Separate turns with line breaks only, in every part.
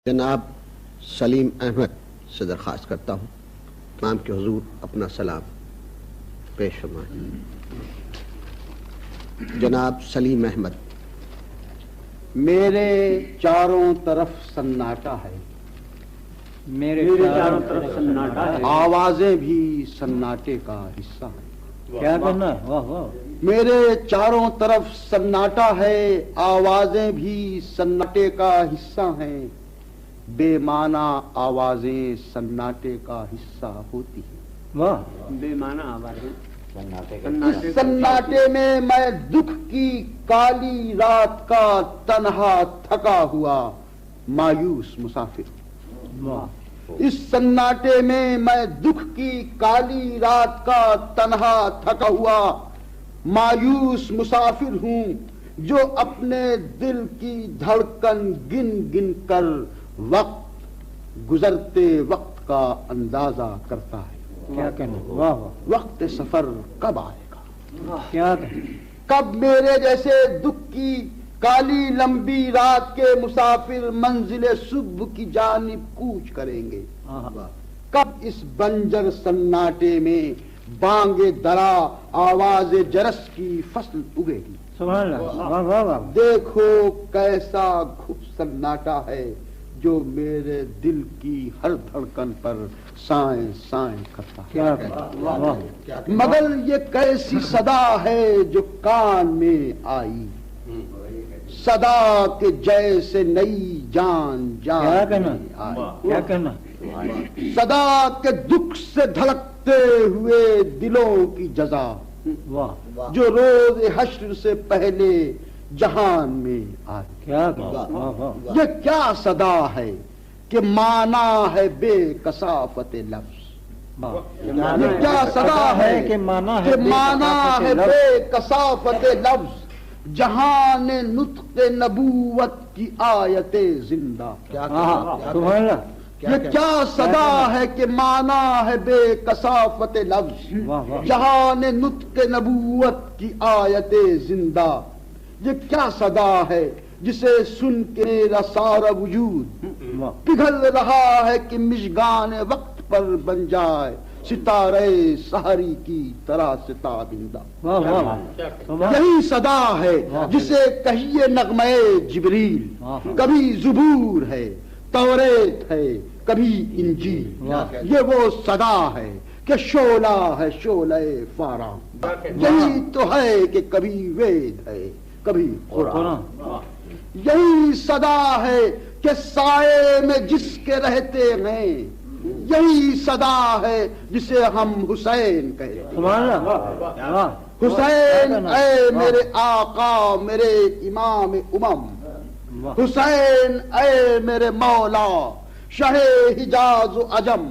جناب سلیم احمد سے درخواست کرتا ہوں امام کے حضور اپنا سلام پیش فرمائیں۔ جناب سلیم احمد۔
میرے چاروں طرف سناٹا ہے،
میرے چاروں طرف سناٹا ہے،
آوازیں بھی سناٹے کا حصہ ہیں۔
کیا کرنا ہے؟ واہ واہ۔
میرے چاروں طرف سناٹا ہے، آوازیں بھی سناٹے کا حصہ ہیں۔ بے معنی آوازیں سناٹے کا حصہ ہوتی ہیں۔
واہ،
بے معنی آوازیں
اس سناٹے میں میں دکھ کی کالی رات کا تنہا تھکا ہوا مایوس مسافر ہوں۔
واہ،
اس سناٹے میں میں دکھ کی کالی رات کا تنہا تھکا ہوا مایوس مسافر ہوں، جو اپنے دل کی دھڑکن گن گن کر وقت گزرتے وقت کا اندازہ کرتا ہے۔
کیا کہنا؟ واہ واہ،
وقت سفر کب آئے گا؟
کیا کہنا؟
کب میرے جیسے دکھ کی کالی لمبی رات کے مسافر منزل صبح کی جانب کوچ کریں گے؟ کب اس بنجر سناٹے میں بانگ درا آواز جرس کی فصل اگے گی؟
سبحان اللہ، واہ واہ واہ۔
دیکھو کیسا گھپ سناٹا ہے جو میرے دل کی ہر دھڑکن پر سائیں سائیں کرتا ہے۔
کیا کہنا؟ واہ واہ،
مگر یہ کیسی صدا ہے جو کان میں آئی، صدا کے جیسے نئی جان
کیا
جان
کہنا؟
میں آئی،
کیا کہنا؟
صدا کے دکھ سے دھڑکتے ہوئے دلوں کی جزا
واہ،
جو روز حشر سے پہلے جہان میں آئی۔
کیا کہنا؟ واہ واہ،
یہ کیا صدا ہے کہ مانا ہے بے کثافت لفظ، یہ کیا صدا ہے
کہ مانا ہے
کہ مانا ہے بے کثافت لفظ، جہان نطق نبوت کی آیت زندہ۔
سبحان اللہ،
یہ کیا صدا ہے کہ مانا ہے بے کثافت لفظ،
واہ واہ،
جہان نطق نبوت کی آیت زندہ۔ یہ کیا صدا ہے جسے سن کے میرا سارا وجود
واہ،
پگھل رہا ہے کہ مژگان وقت پر بن جائے ستارے سحری کی طرح سے تابندہ۔
واہ واہ، سبحان
یہی صدا ہے جسے کہیے نغمے جبریل، کبھی زبور ہے توریت ہے کبھی انجیل۔ یہ وہ صدا ہے کہ شعلہ ہے شعلہ فارام، یہی تو ہے کہ کبھی وید ہے کبھی قرآن۔ یہی صدا ہے کہ سائے میں جس کے رہتے ہیں، یہی صدا ہے جسے ہم حسین کہتے ہیں۔
سبحان اللہ، واہ،
حسین اے میرے آقا میرے امام امم، حسین اے میرے مولا شاہ حجاز و عجم،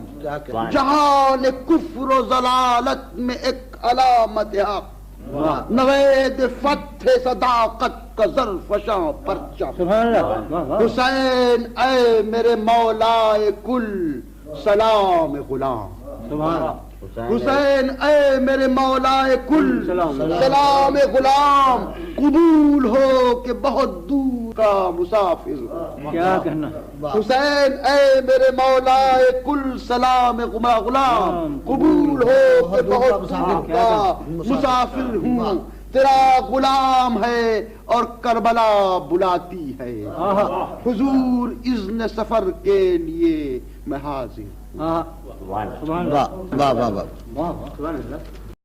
جہان کفر و ضلالت میں ایک علامت حق، نوید فتح صداقت کا زرفشاں پرچم۔
سبحان اللہ، واہ واہ،
حسین اے میرے مولا کل سلام غلام،
سبحان اللہ،
حسین اے میرے مولا کل سلام غلام، قبول ہو کہ بہت دور کا مسافر ہوں۔
کیا کہنا؟
حسین اے میرے مولا کل سلام غلام، قبول ہو کہ بہت دور کا مسافر ہوں۔ تیرا غلام ہے اور کربلا بلاتی ہے، حضور اذن سفر کے لیے میں حاضر۔
سبحان اللہ،
واہ واہ واہ واہ۔
واہ واہ،
سبحان اللہ۔